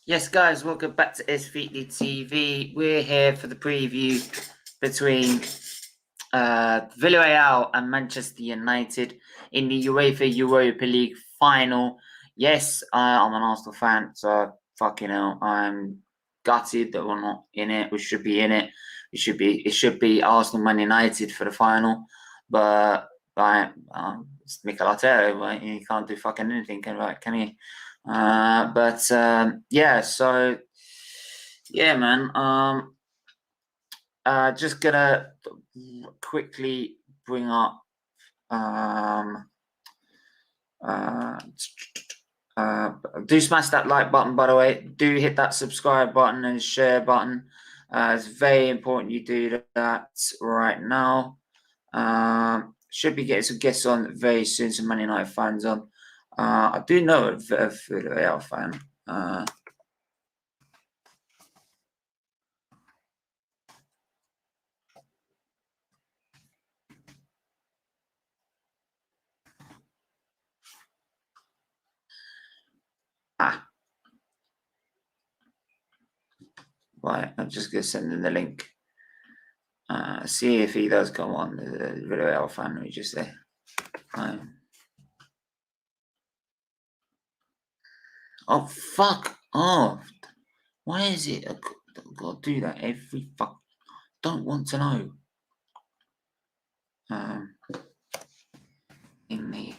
Yes, guys, welcome back to SFeatleyTV. We're here for the preview between Villareal and Manchester United in the UEFA Europa League Final. Yes, I'm an Arsenal fan, so fucking hell, I'm gutted that we're not in it. We should be in it. It should be Arsenal Man United for the final, but it's Mikel Arteta, right? He can't do fucking anything, can he? Yeah, so yeah, man. Just gonna quickly bring up do smash that like button, by the way. Do hit that subscribe button and share button. It's very important you do that right now. Should be getting some guests on very soon, some Man United fans on. I do know a Villareal fan. Right, I'm just going to send him the link. See if he does come on, the Villareal fan we just there. Oh, fuck off. Why is it I've got to do that every fuck? Don't want to know. In the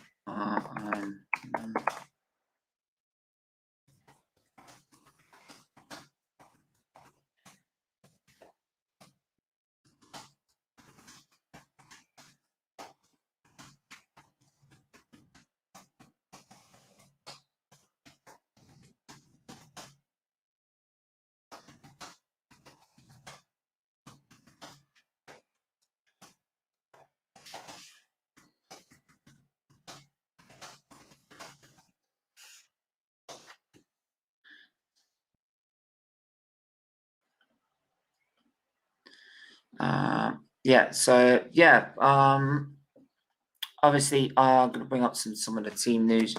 yeah, so yeah, obviously I'm going to bring up some of the team news.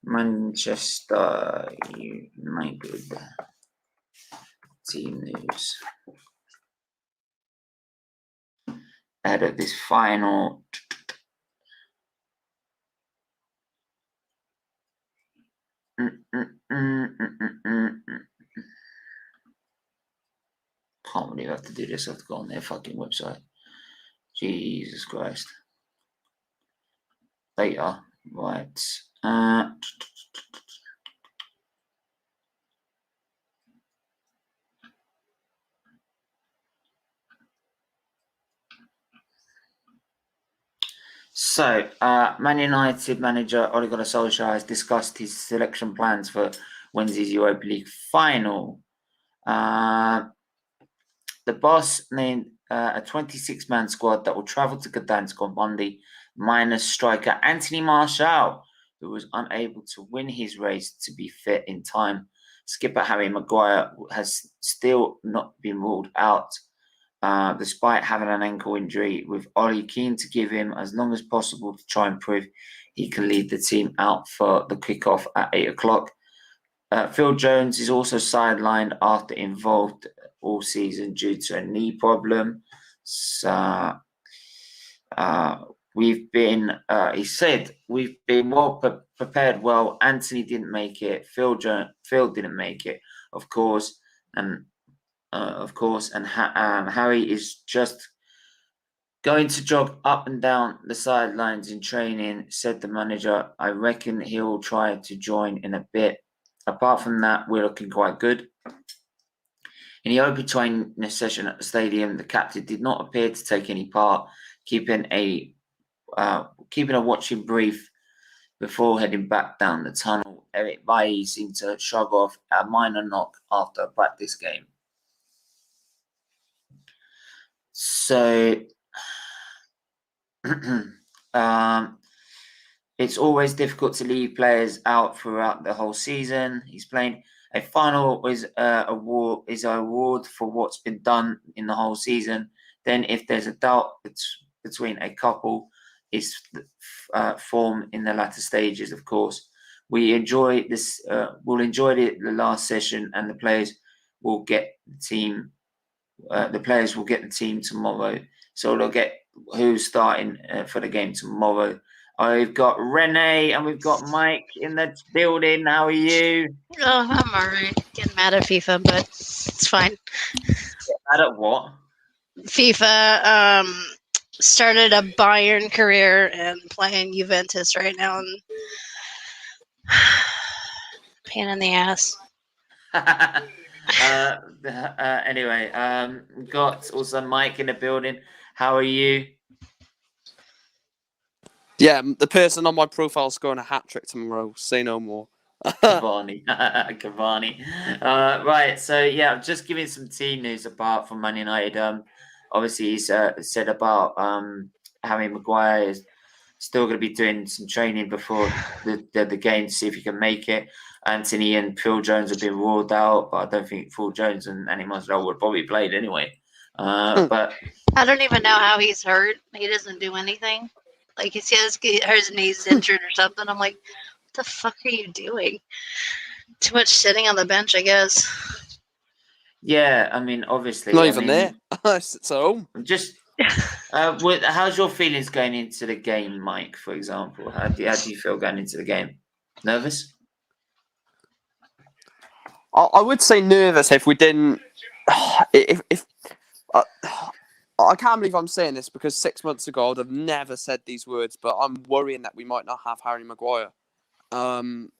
Manchester United team news ahead of this final. Can't believe I have to do this. I have to go on their fucking website. Jesus Christ. There you are. Right. So, Man United manager Ole Gunnar Solskjear has discussed his selection plans for Wednesday's Europa League final. The boss named a 26-man squad that will travel to Gdansk on Monday, minus striker Anthony Martial, who was unable to win his race to be fit in time. Skipper Harry Maguire has still not been ruled out, despite having an ankle injury, with Ole keen to give him as long as possible to try and prove he can lead the team out for the kickoff at 8 o'clock. Phil Jones is also sidelined after involved all season due to a knee problem. So he said, we've been well prepared. Well, Anthony didn't make it. Phil didn't make it, of course, and Harry is just going to jog up and down the sidelines in training, said the manager. I reckon he'll try to join in a bit. Apart from that, we're looking quite good. In the open training session at the stadium, the captain did not appear to take any part, keeping a watching brief before heading back down the tunnel. Eric Bailly seemed to shrug off a minor knock after a practice game. So, it's always difficult to leave players out throughout the whole season. He's playing a final is an award for what's been done in the whole season. Then, if there's a doubt between a couple, is formed in the latter stages, of course. we enjoy this. We'll enjoy the last session, and the players will get the team. The players will get the team tomorrow, so they'll get who's starting for the game tomorrow. I've got Renee and we've got Mike in the building. How are you? Oh, I'm alright. Getting mad at FIFA, but it's fine. Mad at what? FIFA started a Bayern career and playing Juventus right now. And pain in the ass. Anyway, got also Mike in the building. How are you? Yeah, the person on my profile scoring a hat trick tomorrow. Say no more. Cavani. Cavani. Right, so yeah, I'm just giving some team news apart from Man United. Obviously, he's said about Harry Maguire is still going to be doing some training before the game to see if he can make it. Anthony and Phil Jones have been ruled out, but I don't think Phil Jones and Andy Martial would probably played anyway. But I don't even know how he's hurt. He doesn't do anything. Like he says his knee's injured or something. I'm like, what the fuck are you doing? Too much sitting on the bench, I guess. Yeah, I mean, obviously, Not even there. It's at home. Just how's your feelings going into the game, Mike? For example, how do you feel going into the game? Nervous? I would say nervous if we didn't. If I can't believe I'm saying this because 6 months ago I'd have never said these words, but I'm worrying that we might not have Harry Maguire. And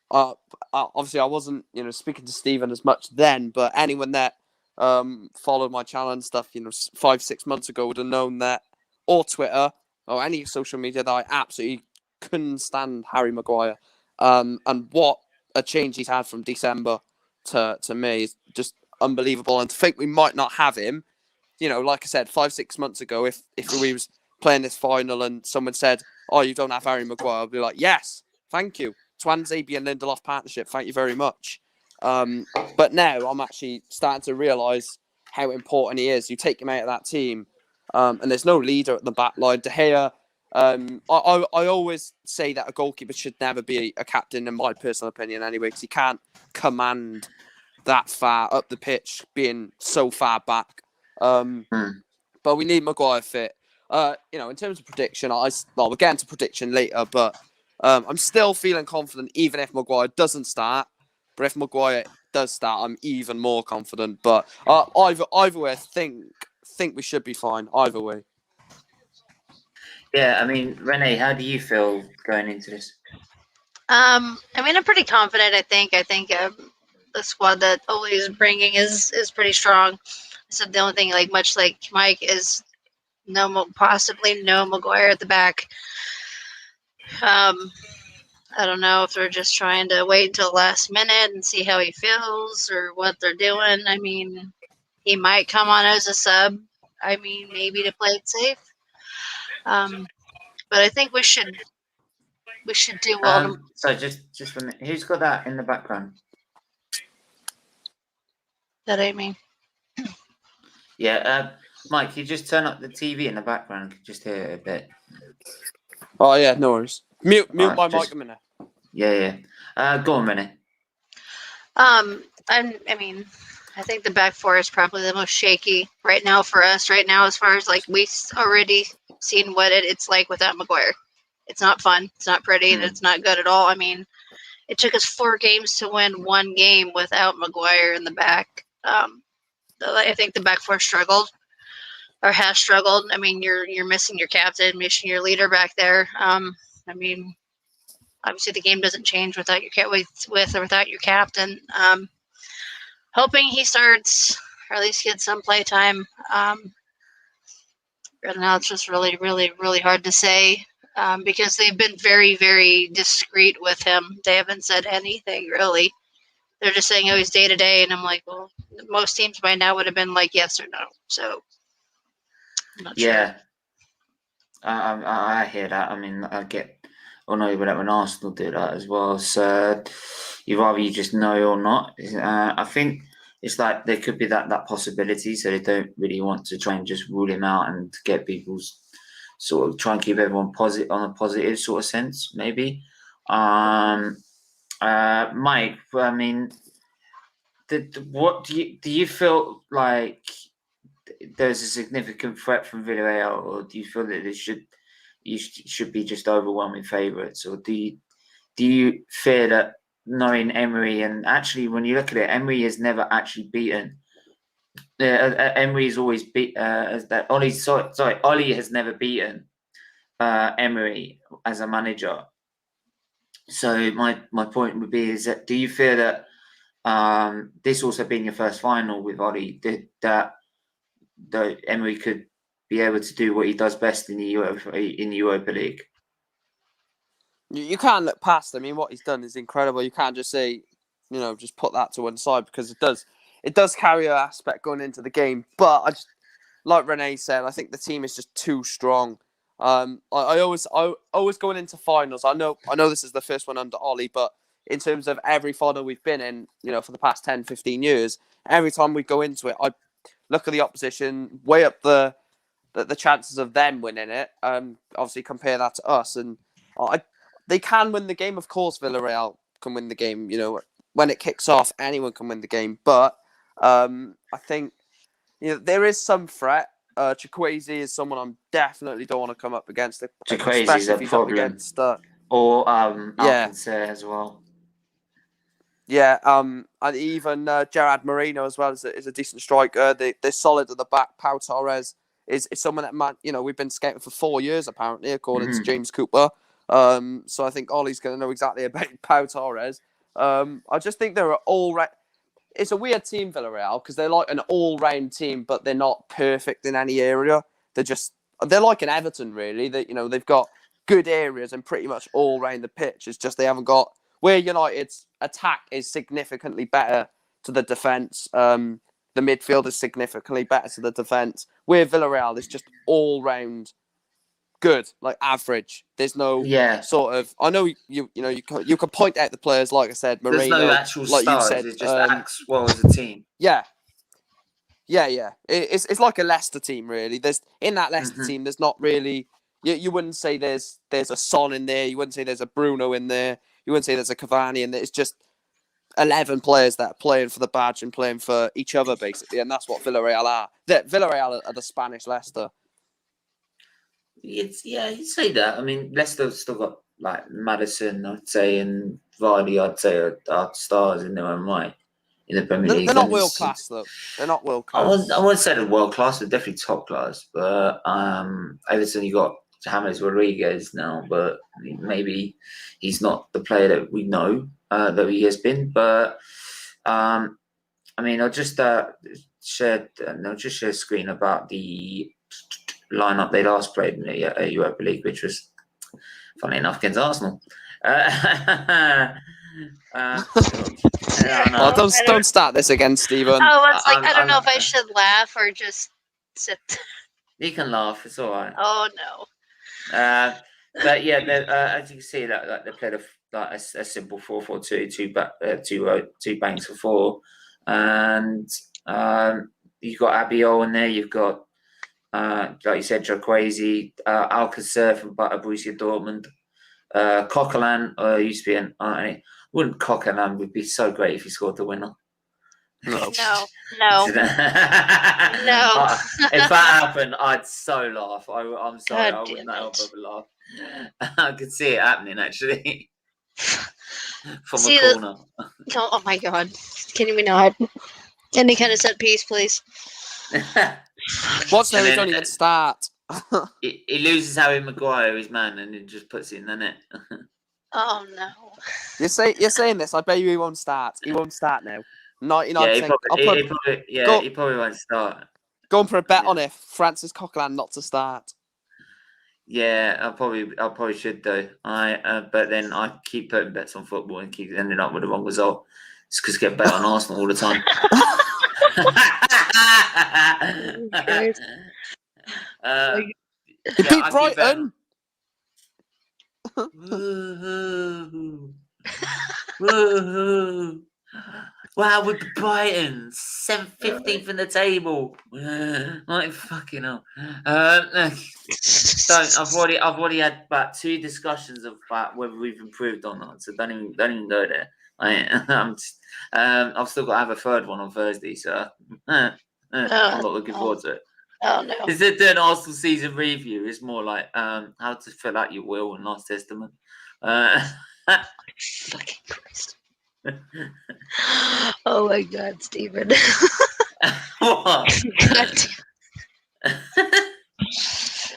obviously I wasn't, speaking to Stephen as much then, but anyone that followed my channel and stuff, 5-6 months ago would have known that, or Twitter or any social media, that I absolutely couldn't stand Harry Maguire. And what a change he's had from December to May is just unbelievable. And to think we might not have him, like I said, 5-6 months ago, if we was playing this final and someone said, "Oh, you don't have Harry Maguire," I'd be like, "Yes, thank you. Swansea and Lindelof partnership, thank you very much." But now I'm actually starting to realise how important he is. You take him out of that team, and there's no leader at the back line. De Gea, I always say that a goalkeeper should never be a captain, in my personal opinion, anyway, because he can't command that far up the pitch, being so far back. But we need Maguire fit. In terms of prediction, we'll get into prediction later, but I'm still feeling confident even if Maguire doesn't start. But if Maguire does start, I'm even more confident. But either way, I think we should be fine. Either way. Yeah, I mean, Renee, how do you feel going into this? I'm pretty confident. I think the squad that Ole is bringing is pretty strong. So the only thing, much like Mike, is possibly no Maguire at the back. I don't know if they're just trying to wait until the last minute and see how he feels or what they're doing. I mean, he might come on as a sub. I mean, maybe to play it safe. But I think we should do well. So just a minute. Who's got that in the background? That ain't me. Yeah, Mike, you just turn up the TV in the background. I could just hear it a bit. Oh yeah, no worries. Mute my mic a minute. Yeah. Go on, Renee. I think the back four is probably the most shaky right now for us. Right now, as far as we've already seen what it's like without Maguire. It's not fun. It's not pretty. And it's not good at all. I mean, it took us 4 games to win 1 game without Maguire in the back. I think the back four struggled or has struggled. I mean, you're missing your captain, missing your leader back there. Obviously the game doesn't change without your with or without your captain. Hoping he starts or at least get some play time. Right now it's just really, really, really hard to say because they've been very, very discreet with him. They haven't said anything really. They're just saying, "Oh, he's day to day," and I'm like, well, most teams by now would have been like yes or no. So I'm not sure. I hear that. I mean, I get. I know when Arsenal do that as well. So you just know or not. I think it's like there could be that possibility. So they don't really want to try and just rule him out and get people's sort of try and keep everyone positive on a positive sort of sense. Maybe Mike, I mean, what do you feel like there's a significant threat from Villareal, or do you feel that you should be just overwhelming favourites, or do you fear that knowing Emery, and actually when you look at it, Emery has never actually beaten. Emery has always beat Ole has never beaten Emery as a manager. So my point would be is that do you fear that this also being your first final with Ole, that Emery could be able to do what he does best in the Europa League? You can't look past. I mean, what he's done is incredible. You can't just say, just put that to one side, because it does carry an aspect going into the game. But like Renee said, I think the team is just too strong. I always going into finals. I know this is the first one under Ole, but in terms of every final we've been in, for the past 10, 15 years, every time we go into it, I look at the opposition, weigh up the chances of them winning it. Obviously compare that to us, and they can win the game. Of course, Villareal can win the game. When it kicks off, anyone can win the game. But I think there is some threat. Chukwueze is someone I definitely don't want to come up against. Chukwueze is a problem. Or Alcancer as well. Yeah, and even Gerard Moreno as well is a decent striker. They're solid at the back. Pau Torres is someone that we've been scouting for 4 years apparently, according to James Cooper. So I think Ollie's going to know exactly about Pau Torres. I just think they're it's a weird team, Villareal, because they're like an all-round team, but they're not perfect in any area. They're like an Everton, really. They've got good areas and pretty much all round the pitch. It's just they haven't got where United's attack is significantly better to the defence. The midfield is significantly better to the defence. Where Villareal is just all-round good, like average. There's no sort of. I know you can point out the players, like I said, Moreno. There's no actual like stars. You said, it just acts well as a team. Yeah. It's like a Leicester team, really. There's in that Leicester team. There's not really. You wouldn't say there's a Son in there. You wouldn't say there's a Bruno in there. You wouldn't say there's a Cavani in there. It's just 11 players that are playing for the badge and playing for each other, basically, and that's what Villareal are. Villareal are the Spanish Leicester. You'd say that. I mean, Leicester's still got like Maddison, I'd say, and Vardy, I'd say, are stars in their own right in the Premier League. They're not world class, though. They're not world class. I wouldn't say they're world class. They're definitely top class. But Everton, you got James Rodriguez now, but maybe he's not the player that we know that he has been. But I mean, I'll just share a screen about the lineup they last played in the Europa League, which was, funny enough, against Arsenal. Don't start this again, Stephen. I don't know if I should laugh or just sit. You can laugh; it's all right. Oh no. But yeah, as you can see, that they played a simple 4-4-2, two banks for four, and you've got Abiol in there. You've got like you said, Chukwueze, Alcacer from Borussia Dortmund, Coquelin used to be wouldn't Coquelin would be so great if he scored the winner. No. If that happened, I'd so laugh. I'm sorry, I wouldn't help but laugh. I could see it happening actually from a corner. Oh my god! Can we not? Any kind of set piece, please? What's there? We don't even start. He loses Harry Maguire, his man, and he just puts it in the net. Oh no! You're saying this? I bet you he won't start. He won't start now. 99%. He probably won't start. Going for a bet on it, Francis Coquelin not to start. Yeah, I probably should though. But then I keep putting bets on football and keep ending up with the wrong result. It's because I get bet on Arsenal all the time. He beat Brighton. Woohoo! Woohoo! Wow, we're Brighton, 15th in the table. Like fucking hell. Don't. I've already had about 2 discussions about whether we've improved or not. So don't even go there. I've still got to have a third one on Thursday. So I'm not looking forward to it. Oh no. Instead of doing Arsenal season review, it's more like how to fill out your will and last testament. Fucking Christ. Oh my God, Stephen. What? God damn.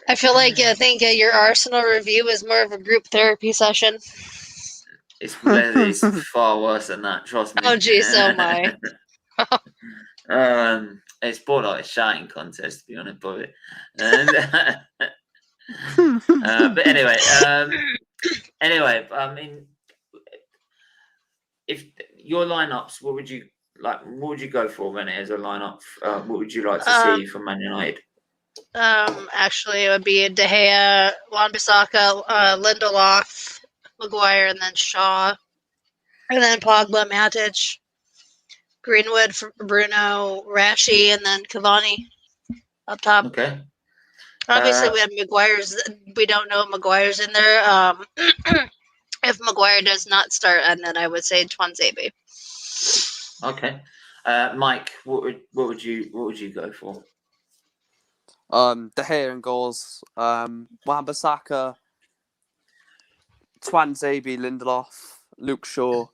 I feel like I think your Arsenal review is more of a group therapy session. It's far worse than that. Trust me. Oh geez, so my. It's more like a shouting contest, to be honest, Bobby. But anyway, I mean, if your lineups, what would you go for, Renee, as a lineup? What would you like to see from Man United? Actually, it would be De Gea, Wan-Bissaka, Lindelof, Maguire, and then Shaw, and then Pogba, Matic, Greenwood, Bruno, Rashi, and then Cavani up top. Okay. Obviously, we have Maguire's. We don't know if Maguire's in there. If Maguire does not start, and then I would say Tuanzebe. Okay. Mike, what would you go for? De Gea in goals. Wan-Bissaka, Tuanzebe, Lindelof, Luke Shaw.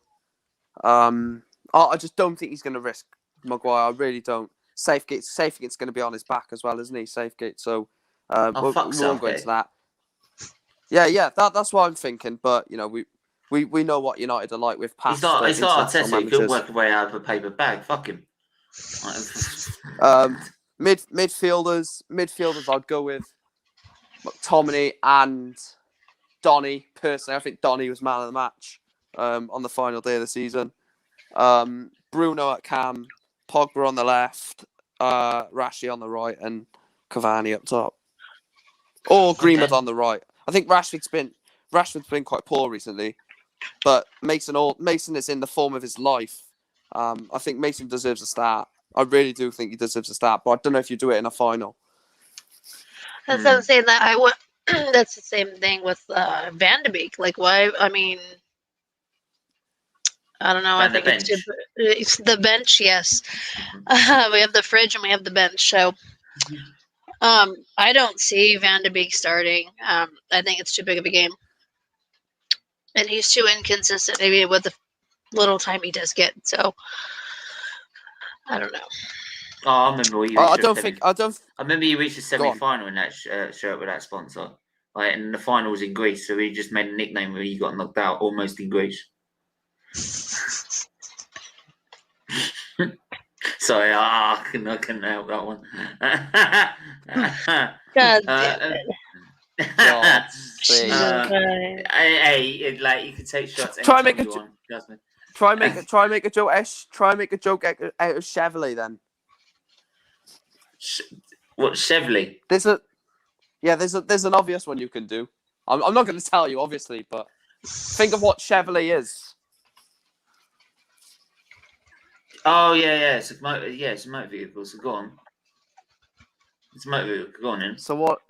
I just don't think he's going to risk Maguire. I really don't. Southgate's going to be on his back as well, isn't he? Southgate. So we won't go into that. Yeah. That's what I'm thinking. But you know, we know what United are like with past. It's not Arteta. He could work his way out of a paper bag. Fuck him. Midfielders, I'd go with McTominay and Donny. Personally, I think Donny was man of the match on the final day of the season. Bruno at cam, Pogba on the left, Rashi on the right, and Cavani up top. Or Greenwood on the right. I think Rashford's been quite poor recently, but Mason is in the form of his life. I think Mason deserves a start. I really do think he deserves a start, but I don't know if you do it in a final. That's what I'm saying. That I would. That's the same thing with Van de Beek. Like, why? I mean, I don't know. I think it's the bench. Yes, we have the fridge and we have the bench. So, I don't see Van de Beek starting. I think it's too big of a game, and he's too inconsistent. Maybe with the little time he does get. So, I don't know. Oh, I remember you. I remember you reached the semi-final in that shirt with that sponsor. Like, and the final was in Greece, so he just made a nickname where he got knocked out almost in Greece. Sorry, I couldn't help that one. God damn it. Hey, like, you can take shots. Try and make a joke. Try and make a joke out of Chevrolet then. What, Chevrolet? There's an obvious one you can do. I'm not going to tell you, obviously, but think of what Chevrolet is. Oh yeah, it's a motor vehicle. So go on. It's a motor vehicle. Go on in. So what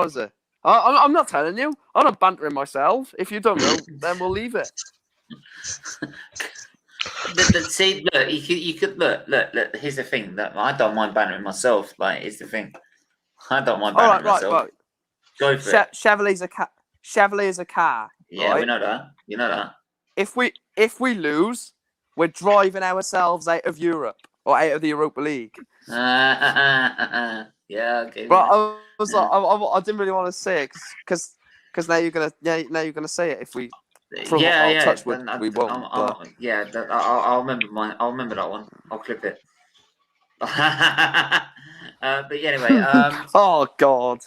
is it? I'm not telling you. I'm not bantering myself. If you don't know, then we'll leave it. See, look, you could look. Here's the thing that I don't mind bantering myself. Like, here's the thing. I don't mind bantering myself. Right. Go for it. Chevrolet is a car. Yeah, right? we know that. You know that. If we lose, we're driving ourselves out of Europe or out of the Europa League. Yeah, okay. But I was like, I didn't really want to say it because now you're gonna say it if we. Touch wood, we won't. I'll remember mine. I'll remember that one. I'll clip it. But anyway. Oh God.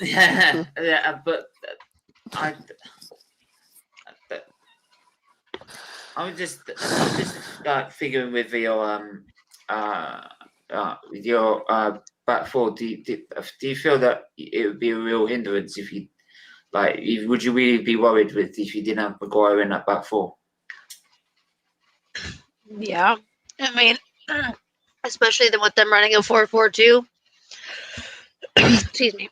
Yeah. But I'm just figuring with your back four. Do you feel that it would be a real hindrance if you? Like, would you really be worried if you didn't have Maguire in that back four? Yeah, I mean, especially with them running a 4-4-2. Excuse me.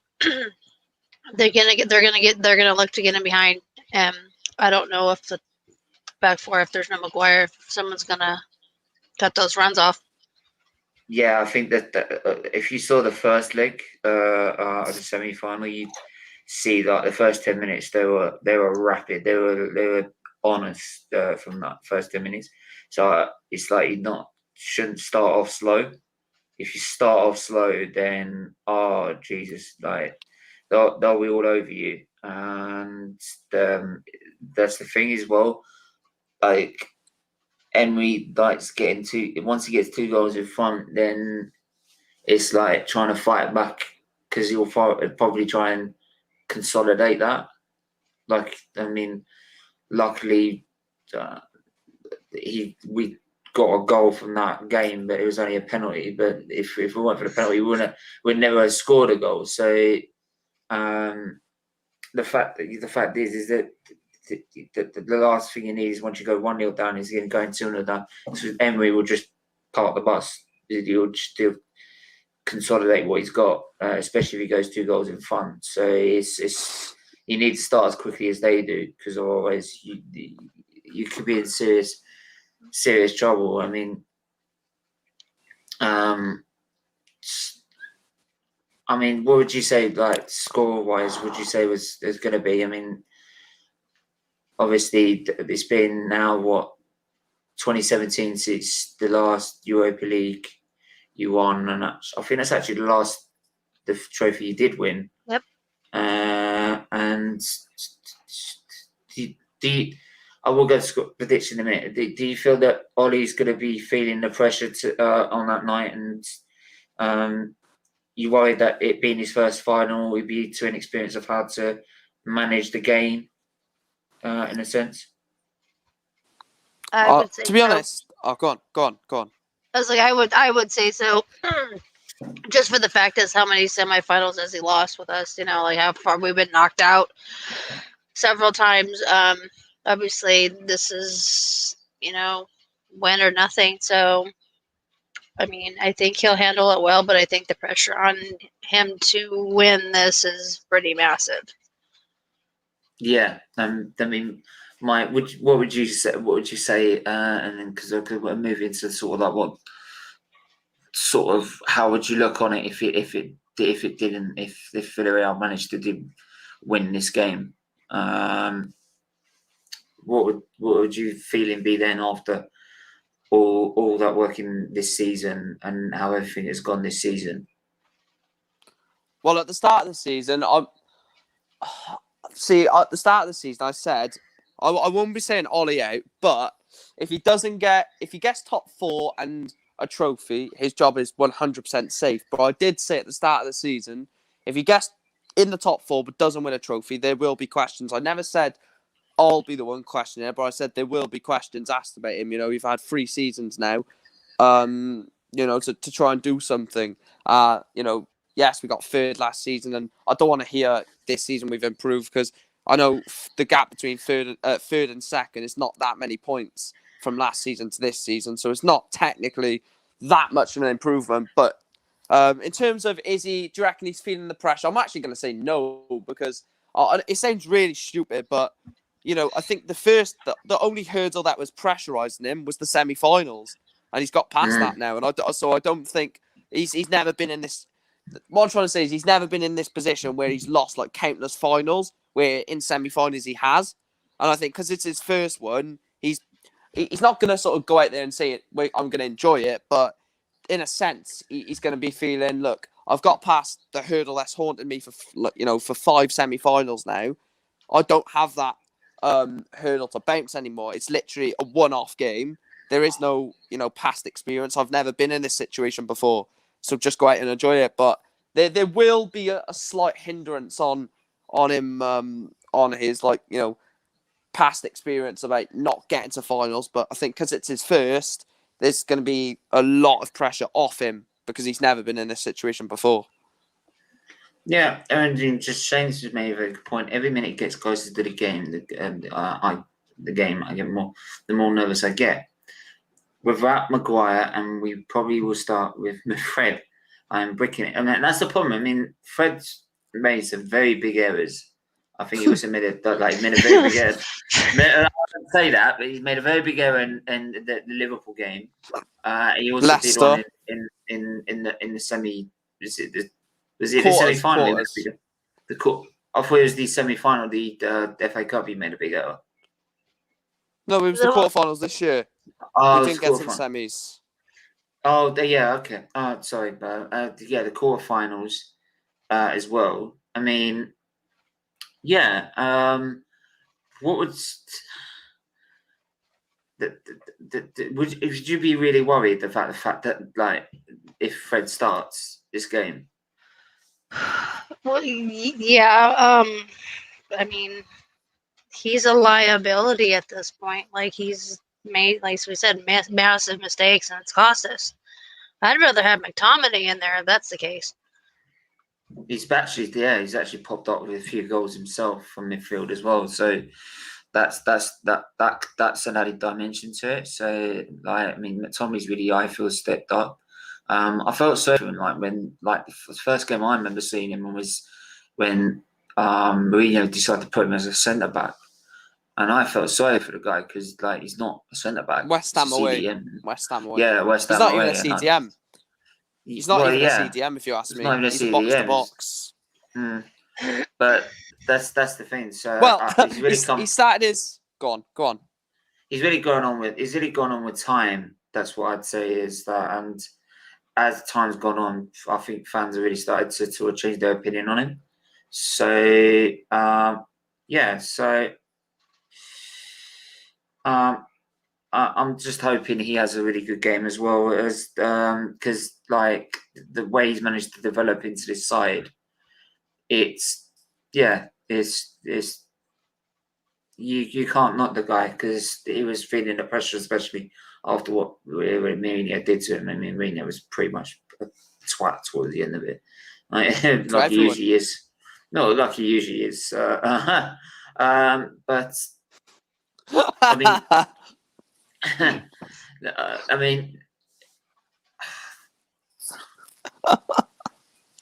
They're gonna look to get in behind. I don't know if the back four, if there's no Maguire, if someone's gonna cut those runs off. Yeah, I think that if you saw the first leg of the semi-final, you see that the first 10 minutes they were rapid. They were honest from that first 10 minutes. So it's like shouldn't start off slow. If you start off slow, then oh Jesus, like they'll be all over you. And that's the thing as well. Like Emery likes once he gets 2 goals in front, then it's like trying to fight back because he'll probably try and consolidate that. Like, I mean, luckily, we got a goal from that game, but it was only a penalty. But if it weren't for the penalty, we'd never have scored a goal. So the fact is that the last thing you need is once you go 1-0 down, is going 2-0 down. So Emery will just park the bus. He'll still consolidate what he's got, especially if he goes 2 goals in front. So it's you need to start as quickly as they do, because otherwise you could be in serious trouble. I mean, what would you say, like score-wise? Would you say was going to be? I mean, obviously it's been now 2017 since the last Europa League you won, and I think that's actually the trophy you did win. Yep. And I will go to prediction in a minute. Do you feel that Ole's going to be feeling the pressure on that night, and you worried that it being his first final, he'd be too inexperienced of how to manage the game, in a sense? I would say to be so. honest, go on. I was like, I would say so. Just for the fact is how many semifinals has he lost with us? You know, like how far we've been knocked out several times. Obviously, this is win or nothing. So, I mean, I think he'll handle it well, but I think the pressure on him to win this is pretty massive. Yeah, I mean, what would you say? What would you say? And then because we're moving to sort of like what sort of how would you look on it if Villareal managed to win this game? What would you feeling be then after all that work in this season and how everything has gone this season? Well, at the start of the season, I said I won't be saying Ollie out, but if he gets top 4 and a trophy, his job is 100% safe. But I did say at the start of the season, if he gets in the top 4 but doesn't win a trophy, there will be questions. I never said I'll be the one questioning it, but I said there will be questions asked about him. You know, we've had 3 seasons now, to try and do something. Yes, we got 3rd last season, and I don't want to hear this season we've improved, because I know the gap between third and 2nd is not that many points from last season to this season, so it's not technically that much of an improvement. But in terms of do you reckon he's feeling the pressure? I'm actually going to say no, because it sounds really stupid, but I think the only hurdle that was pressurising him was the semi-finals, and he's got past that now, and I don't think he's never been in this. What I'm trying to say is he's never been in this position where he's lost like countless finals, where in semi-finals he has. And I think because it's his first one, he's not going to sort of go out there and say, "Wait, I'm going to enjoy it." But in a sense, he's going to be feeling, "Look, I've got past the hurdle that's haunted me for 5 semi-finals now. I don't have that hurdle to bounce anymore. It's literally a one-off game. There is no past experience. I've never been in this situation before. So just go out and enjoy it." But there will be a slight hindrance on him, on his past experience about not getting to finals. But I think because it's his first, there's going to be a lot of pressure off him because he's never been in this situation before. Yeah, and just Shane's just made a very good point. Every minute it gets closer to the game, I get the more nervous I get. without Maguire, and we probably will start with Fred. I'm bricking it. I mean, that's the problem. I mean, Fred's made some very big errors. I think he was made a very big error. I don't say that, but he made a very big error in the Liverpool game. He also Leicester. did one in the semi. Was it the semi final? I thought it was the semi final, the FA Cup. He made a big error. No, it was the quarterfinals this year. Oh, we didn't get to the semis. Oh, yeah, okay. Sorry, but yeah, the quarterfinals as well. I mean, yeah. What would would you be really worried the fact that like if Fred starts this game? Well, yeah. I mean, he's a liability at this point. Like, he's made, like we said, massive mistakes, and it's cost us. I'd rather have McTominay in there if that's the case. He's actually popped up with a few goals himself from midfield as well. So that's an added dimension to it. So like, I mean, McTominay's really, I feel, stepped up. I felt sorry for him, the first game I remember seeing him was when Mourinho decided to put him as a centre back, and I felt sorry for the guy because like he's not a centre back. West Ham away. Yeah, West Ham away. He's not even a CDM. He's not even a CDM, if you ask me. He's a box to box. But that's the thing. So he's really he started his. Go on. He's really gone on with time. That's what I'd say is that, and as time's gone on, I think fans have really started to change their opinion on him. So yeah, so I'm just hoping he has a really good game as well, as because like the way he's managed to develop into this side, it's you can't knock the guy because he was feeling the pressure, especially after what Mourinho did to him. I mean, Mourinho was pretty much a twat towards the end of it, like he usually is. No, like he usually is. But I mean, I mean,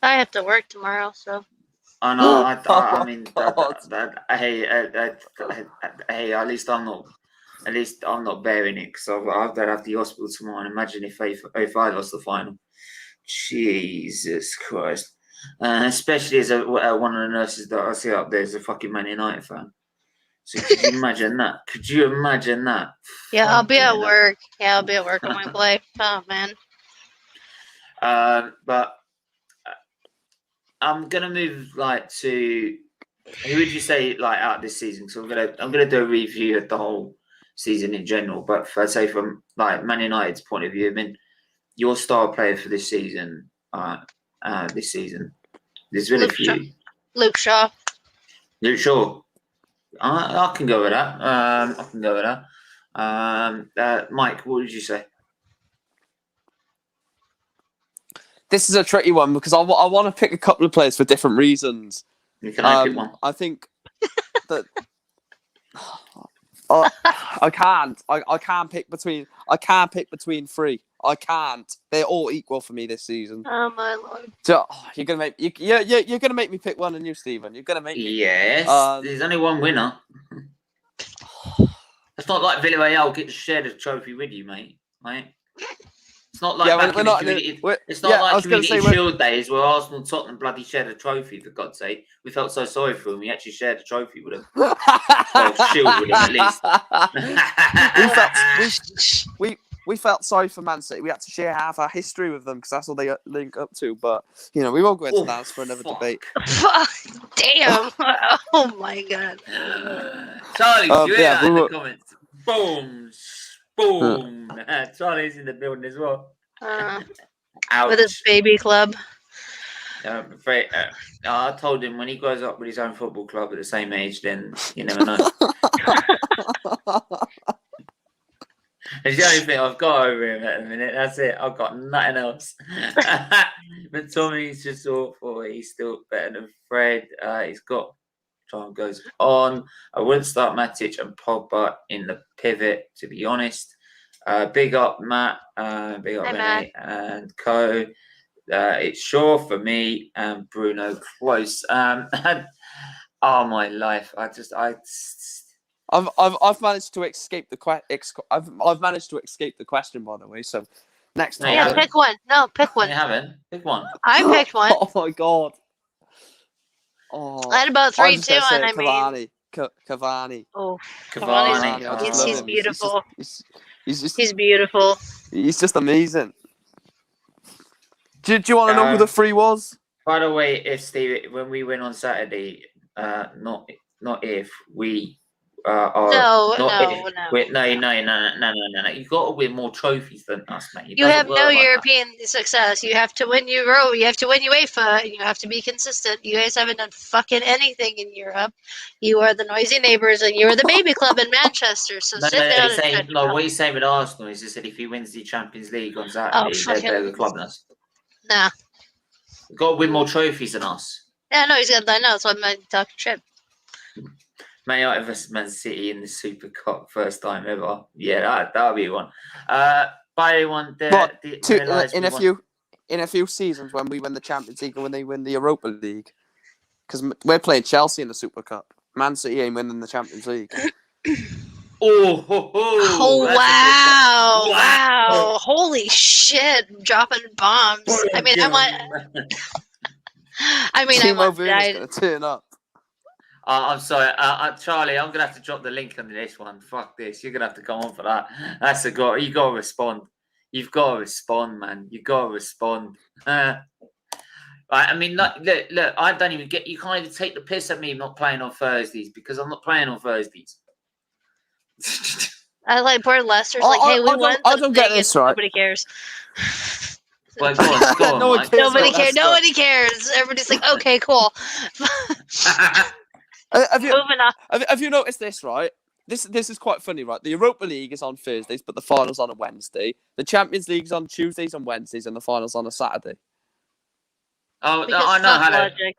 I have to work tomorrow, so. I know. I mean, hey, at least I'm not bearing it because I've got to have the hospital tomorrow. And imagine if I lost the final. Jesus Christ! Especially as one of the nurses that I see up there is a fucking Man United fan. So could you imagine that? Could you imagine that? Yeah, I'll be at work. Yeah, I'll be at work when I play. Oh man. But I'm gonna move to who would you say out this season? So I'm gonna do a review of the whole season in general. But I'd say from Man United's point of view, I mean, your star player for this season. There's really few. Luke Shaw. Luke Shaw. I can go with that. Mike, what would you say? This is a tricky one because I want to pick a couple of players for different reasons. Can I pick one? I think that I can't. I can't pick between. I can't pick between three. I can't. They're all equal for me this season. Oh my lord! So you're gonna make you're gonna make me pick one, and you, Stephen. You're gonna make me. Yes. There's only one winner. It's not like Villareal get to share the trophy with you, mate. It's not like Community Shield days where Arsenal and Tottenham bloody shared a trophy, for God's sake. We felt so sorry for them. We actually shared a trophy with them. Well, Shield with them, at least. We felt sorry for Man City. We had to share half our history with them because that's all they link up to. But, we won't go into that for another debate. Damn. Oh, my God. Charlie, you hear that in the comments? Boom. Charlie's in the building as well. With his baby club. I'm afraid, I told him when he grows up with his own football club at the same age, then you never know. It's the only thing I've got over him at the minute. That's it. I've got nothing else. But Tommy's just awful. He's still better than Fred. He's got time goes on. I wouldn't start Matic and Pogba in the pivot, to be honest. Big up Matt, big up Hi, Renee and Co. It's Shaw for me and Bruno close. Oh my life! I've managed to escape the I've managed to escape the question, by the way. So next No, time, you Yeah, haven't. pick one. No, pick You one. haven't. Pick one. I picked one. Oh my god. Oh, I had about I 3 was too, just gonna and say I mean, Cavani. Cavani. oh, Cavani. Cavani. I just he's love Oh. him. beautiful. He's Beautiful. just amazing. Do you want to know who the three was? By the way, if Steve, when we win on Saturday, not if we are No. no. You got to win more trophies than us, mate. It You doesn't have work no like that. European success. You have to win Euro. You have to win UEFA. And you have to be consistent. You guys haven't done fucking anything in Europe. You are the noisy neighbors, and you are the baby club in Manchester. So sit down and shut your mouth. What he's saying with Arsenal is just that if he wins the Champions League on Oh, Saturday, they're fucking better club than us. nah. You've got to win more trophies than us. Yeah, no, he's got. I know. So I'm talking shit. Man United versus Man City in the Super Cup, first time ever. Yeah, that'll be one. By one, in a few seasons when we win the Champions League and when they win the Europa League, because we're playing Chelsea in the Super Cup. Man City ain't winning the Champions League. Oh wow! Holy shit! Dropping bombs. I mean, I Timo want. Werner's gonna turn up. I'm sorry, Charlie. I'm gonna have to drop the link under this one. Fuck this. You're gonna have to come on for that. That's a go. You gotta respond. You've got to respond, man. You gotta respond. Right, I mean, look. I don't even get. You can't even take the piss at me not playing on Thursdays because I'm not playing on Thursdays. I like poor Leicester's like, hey, we won. I don't get this right. Nobody cares. Well, go on, No one Mike. cares. Nobody cares. Nobody cares. Everybody's like, okay, cool. Have you Moving on. have you noticed this, right? This is quite funny, right? The Europa League is on Thursdays, but the final's on a Wednesday. The Champions League's on Tuesdays and Wednesdays, and the final's on a Saturday. Oh, Because I know how logic.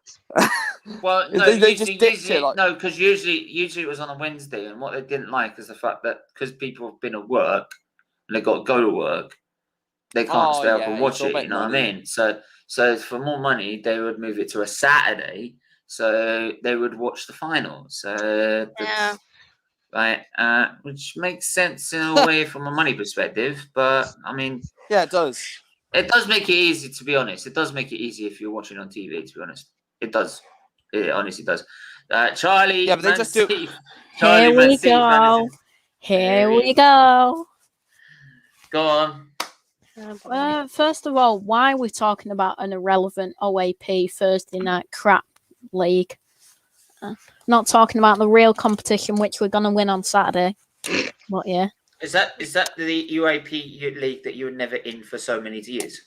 Well, no, they just ditch it, like... no, because usually it was on a Wednesday, and what they didn't like is the fact that because people have been at work and they got to go to work, they can't stay up and watch it. You know what I mean? So for more money, they would move it to a Saturday, so they would watch the final. So Yeah. Right, which makes sense in a way from a money perspective, but I mean, yeah, it does. It does make it easy, to be honest. It does make it easy if you're watching on TV, to be honest. It does. It honestly does. Charlie. Yeah, but they just do. Charlie, Here we go. Here we go. Go on. First of all, why are we talking about an irrelevant OAP Thursday night crap league? Not talking about the real competition, which we're going to win on Saturday. But yeah. Is that the UAP league that you were never in for so many years?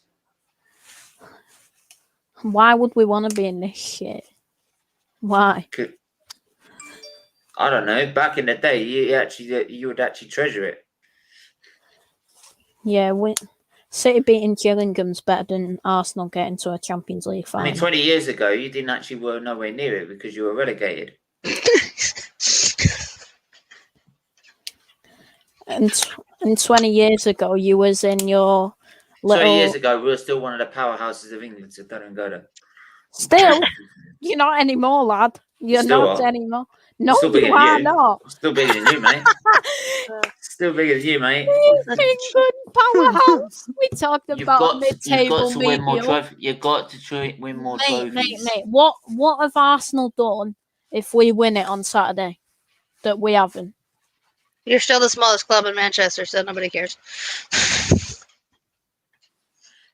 Why would we want to be in this shit? Why? I don't know. Back in the day, you would actually treasure it. Yeah, City beating Gillingham's better than Arsenal getting to a Champions League final. I mean, 20 years ago, you didn't actually were nowhere near it because you were relegated. And 20 years ago, you was in your little... 20 years ago, we were still one of the powerhouses of England, so don't go there. Still? You're not anymore, lad. You're still not are. anymore. No, you are not. Still bigger than you, mate. Still bigger than you, mate. England powerhouse. We talked about mid-table You've got to win more trophies. You've got to win more trophies. Mate, what have Arsenal done if we win it on Saturday that we haven't? You're still the smallest club in Manchester, so nobody cares.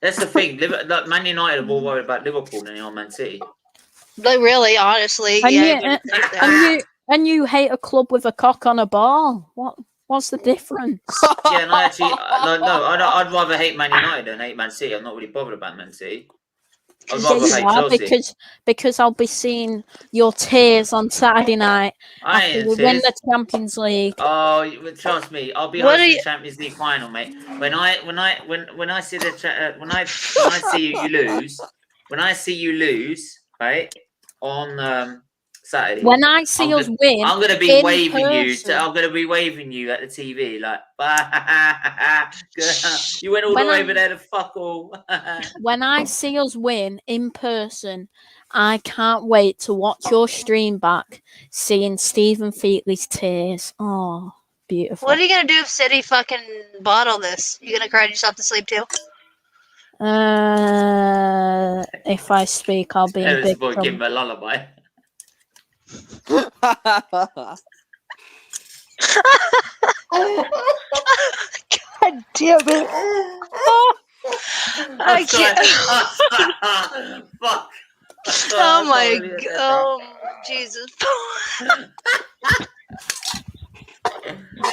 That's the thing. Man United are more worried about Liverpool than they are Man City. But really, honestly, And you hate a club with a cock on a ball. What's the difference? Yeah, and I actually I'd rather hate Man United than hate Man City. I'm not really bothered about Man City. I'd rather hate Chelsea. Because I'll be seeing your tears on Saturday night after we win the Champions League. Oh, trust me, I'll be hosting the Champions League final, mate. When I see you lose, right, on Saturday. When I see us win, I'm gonna be in waving person. you. I'm gonna be waving you at the TV like, you went all When the way I- over there to fuck all. when I see us win in person, I can't wait to watch your stream back, seeing Stephen Featley's tears. Oh, beautiful. What are you gonna do if City fucking bottle this? You gonna cry yourself to sleep too? If I speak, I'll be in This big boy give trouble. him a lullaby. God damn it! I can't. Fuck. Oh my god! Oh Jesus!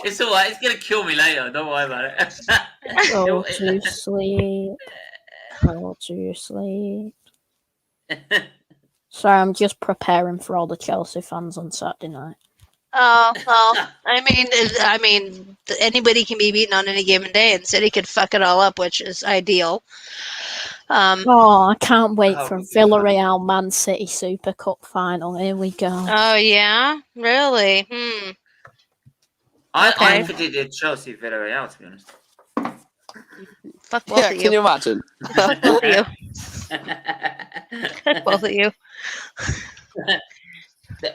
It's alright. It's gonna kill me later. Don't worry about it. Go to sleep. Go to sleep. Sorry, I'm just preparing for all the Chelsea fans on Saturday night. Oh well, I mean, anybody can be beaten on any given day, and City could fuck it all up, which is ideal. Oh, I can't wait Oh, for God. Villareal Man City Super Cup final. Here we go. Oh yeah, really? I Okay. predicted Chelsea Villareal, to be honest. Fuck both Yeah, of can you. you imagine? Fuck both of you. Fuck both of you.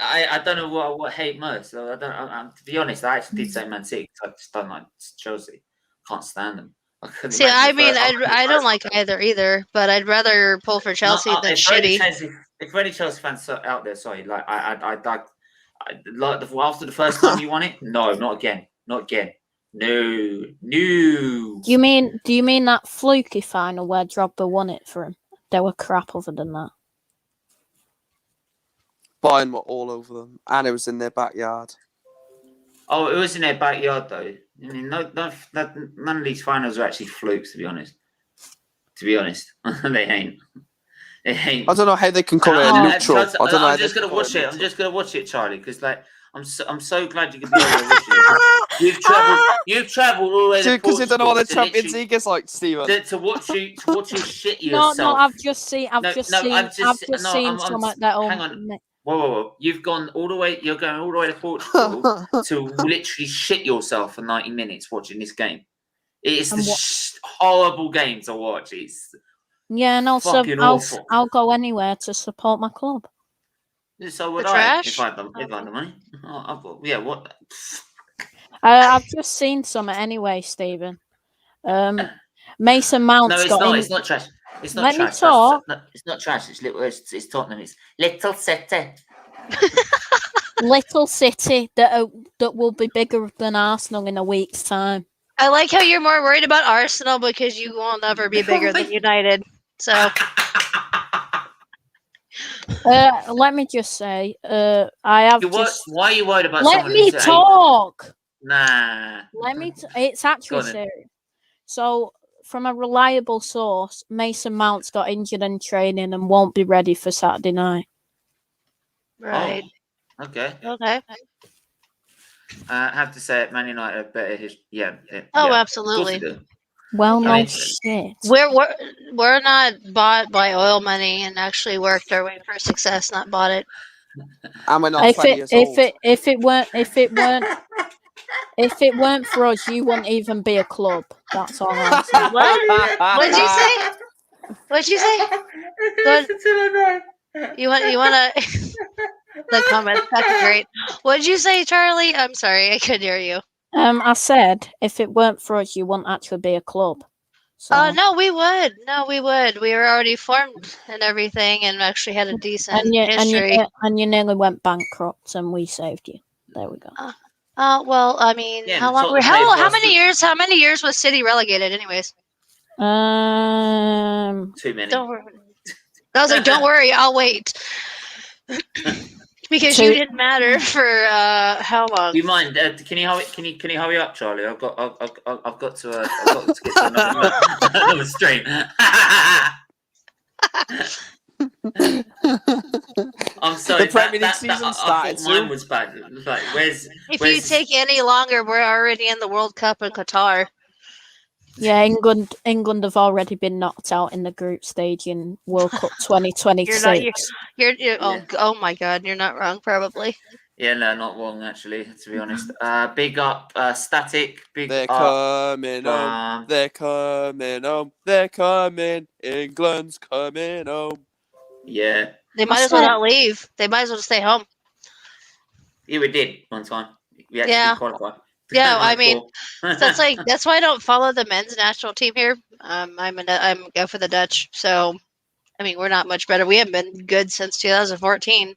I don't know what I hate most. So I don't. To be honest, I actually did say Man City because I just don't like Chelsea. Can't stand them. See, I mean, I don't like either, but I'd rather pull for Chelsea than shitty. If any Chelsea fans out there, sorry, like I like after the first time you won it. No, not again. Not again. No. Do you mean that fluky final where Drogba won it for him? They were crap other than that. Bayern were all over them, and it was in their backyard. Oh, it was in their backyard though. I mean, none of these finals are actually flukes. To be honest, they ain't. They ain't. I don't know how they can call it a neutral. I don't know. I'm just gonna watch it. I'm just gonna watch it, Charlie, because like I'm so glad you could be able to watch it. You've travelled all the way to Dude, because you don't know what the Portugal to Champions literally- League is like, Steven. to watch you shit yourself. No, I've just seen I'm some at that hang on. Whoa. You're going all the way to Portugal to literally shit yourself for 90 minutes watching this game. It's the horrible game to watch. It's Yeah, and also fucking awful. I'll go anywhere to support my club. So would The I trash? if I had the money. Yeah, what? I've just seen some anyway, Stephen. Mason Mount's No, it's got not. in- It's not trash. It's not Let me trash. talk. It's not trash. It's Tottenham. It's Little City. Little City that will be bigger than Arsenal in a week's time. I like how you're more worried about Arsenal because you will never be bigger than United. So let me just say, I have just. Why are you worried about Let someone me who's talk. Nah. Let me. It's actually Go on then. serious. So, from a reliable source, Mason Mount's got injured in training and won't be ready for Saturday night. right. Oh, okay. Okay. I have to say, Man United are better. Yeah. Oh, yeah. absolutely. Of course they do. Well, no I mean- shit. We're not bought by oil money and actually worked our way for success, not bought it. And we're not If 20 it years old. if it weren't for us, you wouldn't even be a club. That's all I'm saying. What'd you say? What'd you say? You want to the comments? That's great. What'd you say, Charlie? I'm sorry, I couldn't hear you. I said if it weren't for us, you wouldn't actually be a club. So, Oh no, we would. No, we would. We were already formed and everything, and actually had a decent history. and you nearly went bankrupt, and we saved you. There we go. Well, I mean, Yeah, how the long? Tottenham How players many years? How many years was City relegated? Anyways, Too many. don't worry. I was like, don't worry, I'll wait. Because you didn't matter for how long? Do you mind? Can you hurry up, Charlie? I've got to get to another stream. I'm sorry. The Premier League season I started thought mine soon. was bad. It was like, where's If you take any longer, we're already in the World Cup in Qatar. Yeah, England have already been knocked out in the group stage in World Cup 2026. Oh my God, you're not wrong, probably. Yeah, no, not wrong actually. To be honest, big up, Static. Big They're up. coming home. They're coming home. They're coming. England's coming home. Yeah, They might as well not leave. They might as well just stay home. yeah, we did one time. We actually Yeah. did qualify. Yeah, I Like, mean, cool. that's why I don't follow the men's national team here. I'm go for the Dutch. So, I mean, we're not much better. We haven't been good since 2014.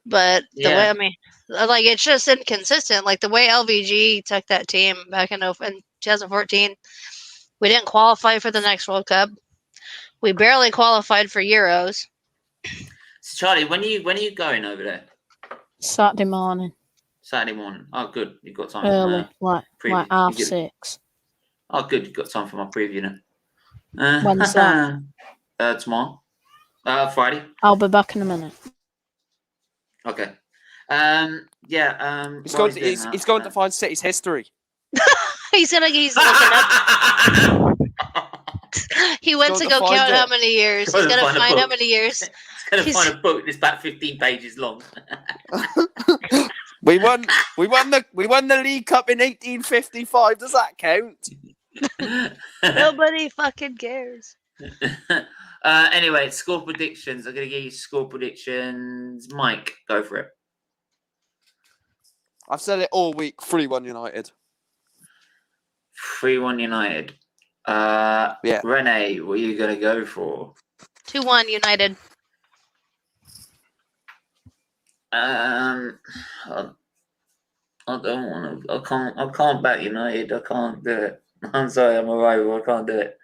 But the way, Yeah. I mean, like it's just inconsistent. Like the way LVG took that team back in 2014, we didn't qualify for the next World Cup. We barely qualified for Euros. So Charlie, when are you going over there? Saturday morning, Saturday morning. Oh, good. You've got time. early, like preview. 6:30. Oh, good. You've got time for my preview then. When's that? Tomorrow. Friday. I'll be back in a minute. Okay. Yeah. He's going to find City's history. He's looking up. He went to go count how many years. He's gonna find how many years. He's gonna find a book that's about 15 pages long. We won the League Cup in 1855. Does that count? Nobody fucking cares. Anyway, score predictions. I'm gonna give you score predictions. Mike, go for it. I've said it all week. 3-1 United. 3-1 United. Yeah. Renee, what are you gonna go for? 2-1 United. I don't want to. I can't back United. I can't do it. I'm sorry, I'm a rival. I can't do it.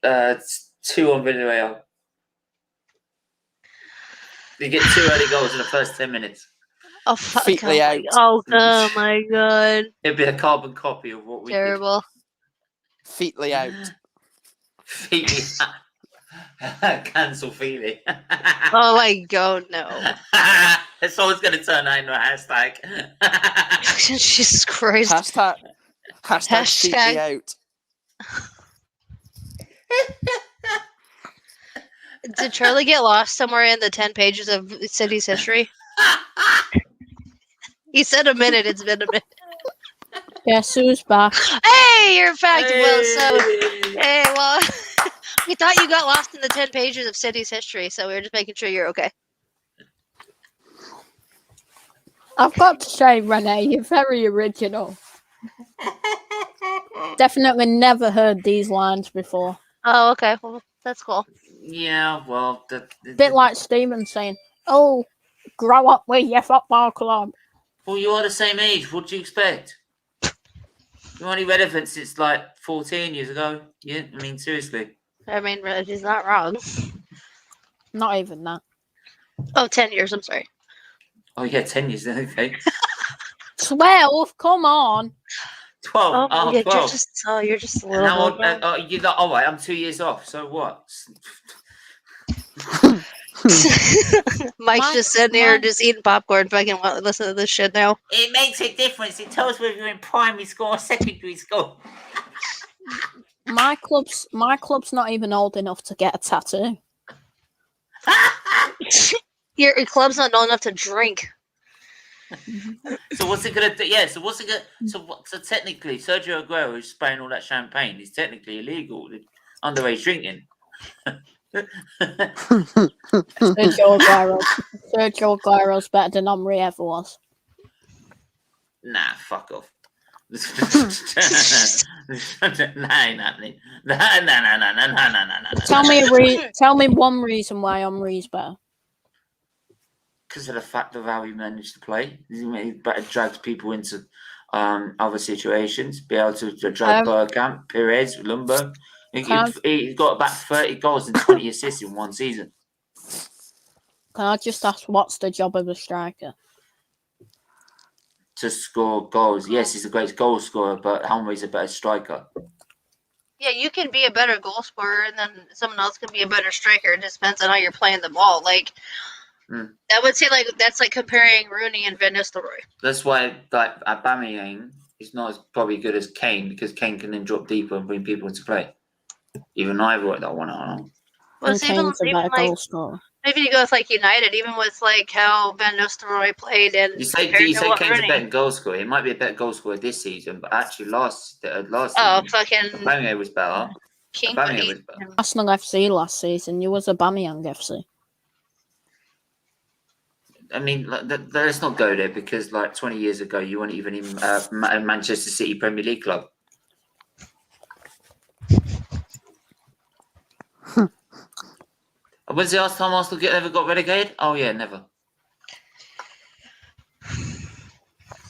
It's 2-1 Villareal. You get 2 early goals in the first 10 minutes. Oh fuck! Featley out. Oh my god! It'd be a carbon copy of what we Terrible. Featley out. Featley. Cancel Featley. Oh my god, no! Someone's gonna turn that into a hashtag. Jesus Christ! Hashtag Featley out. Did Charlie get lost somewhere in the 10 pages of City's history? He said a minute. It's been a minute. Yeah, Sue's back. Hey, you're back. Well, we thought you got lost in the 10 pages of City's history, so we were just making sure you're okay. I've got to say, Renee, you're very original. Definitely never heard these lines before. Oh, okay. Well, that's cool. Yeah, well, Bit like Steven saying, "Oh, grow up with your football club." Well, you are the same age. What do you expect? You're only relevant since like 14 years ago. Yeah, I mean, seriously. I mean, he's not wrong. Not even that. Oh, 10 years. I'm sorry. Oh, yeah, 10 years. Okay. 12. Come on. 12. Oh, yeah, 12. You're just a And little. how old? You're like, all right, I'm 2 years off. So what? Mike's just sitting here, just eating popcorn, fucking listen to this shit now. It makes a difference. It tells whether you're in primary school or secondary school. My club's not even old enough to get a tattoo. Your club's not old enough to drink. So what's it gonna do? Yeah. So what's it gonna? So technically, Sergio Aguero is spraying all that champagne. Is technically illegal. Underage drinking. Sergio Aguero's better than Emery ever was. Nah, fuck off. Nah, ain't happening. Nah. Tell me one reason why Emery's better. Because of the fact of how he managed to play. He better drags people into other situations. Be able to drag Bergkamp, Perez, Lumbo. He got about 30 goals and 20 assists in one season. Can I just ask, what's the job of a striker? To score goals. Yes, he's a great goal scorer, but Emery's a better striker. Yeah, you can be a better goal scorer, and then someone else can be a better striker. It just depends on how you're playing the ball. Like, I would say, like, that's like comparing Rooney and Van Nistelrooy. That's why, like, Aubameyang it's not as probably good as Kane because Kane can then drop deeper and bring people into play. Even I wrote that one out. Well, And it's even, Kane's a even better like goal scorer. maybe you go with like United, even with like how Van Nistelrooy played and You say compared to Kane's what a Rooney. better goal scorer. He might be a better goal scorer this season, but actually last Oh, season, fucking Aubameyang was better. King Aubameyang would was better. Arsenal FC last season, you was Aubameyang FC. I mean, let's not go there because like 20 years ago, you weren't even in Manchester City Premier League club. When's the last time Arsenal ever got relegated? Oh yeah, never.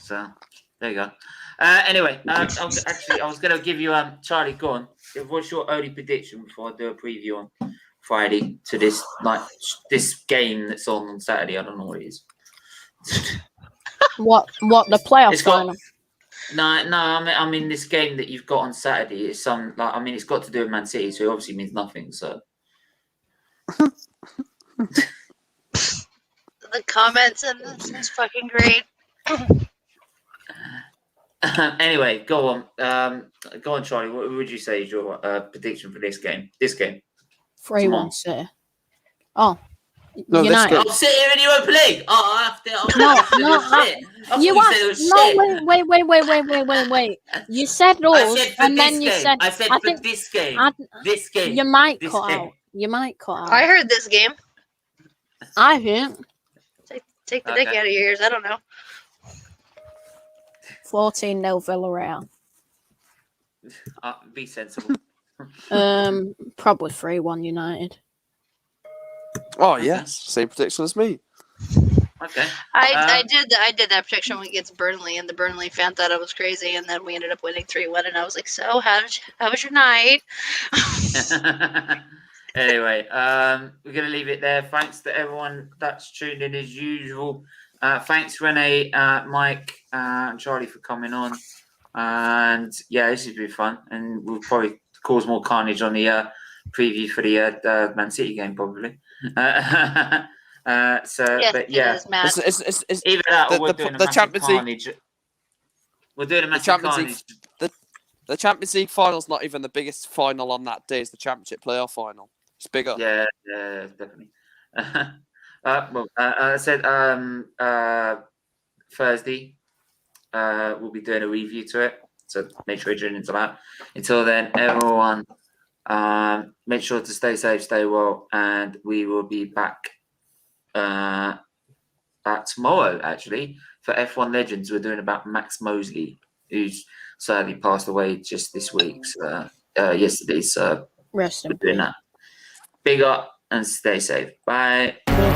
So there you go. Anyway, I was going to give you Charlie. Go on. What's your early prediction before I do a preview on Friday to this this game that's on Saturday? I don't know what it is. What the playoff It's got- final? No. I mean this game that you've got on Saturday is some like. I mean, it's got to do with Man City, so it obviously means nothing. So the comments and this is fucking great. anyway, go on, Charlie. What would you say is your prediction for this game? 3-1 City. Oh, No, this United. game- I'll sit here in the Europa League. Oh, I have to. You wait. You said I us, said for and this then you game. said. I said I for think this game. I- This game. you might This cut game. out. You might cut out. I heard this game. I didn't. Take the dick Okay. out of your ears. I don't know. 14-0 Villareal. Be sensible. Probably 3-1 United. Oh yes, same prediction as me. Okay. I did that prediction against Burnley, and the Burnley fan thought I was crazy, and then we ended up winning 3-1, and I was like, so how was your night? Anyway, we're going to leave it there. Thanks to everyone that's tuned in as usual. Thanks, Renee, Mike, and Charlie for coming on. And yeah, this has been fun. And we'll probably cause more carnage on the preview for the Man City game, probably. Yes, but yeah, it is, Matt. It's either that or the- we're the- doing a the massive Champions League- carnage. We're doing a massive Champions carnage. League- the Champions League final's not even the biggest final on that day. It's the Championship playoff final. It's bigger. Yeah, definitely. I said Thursday we'll be doing a review to it, so make sure you're tuning into that. Until then, everyone, make sure to stay safe, stay well, and we will be back tomorrow actually for F1 Legends. We're doing about Max Mosley, who's sadly passed away just this week, yesterday. So Rest in we're doing peace. that. Big up and stay safe. Bye. Yeah.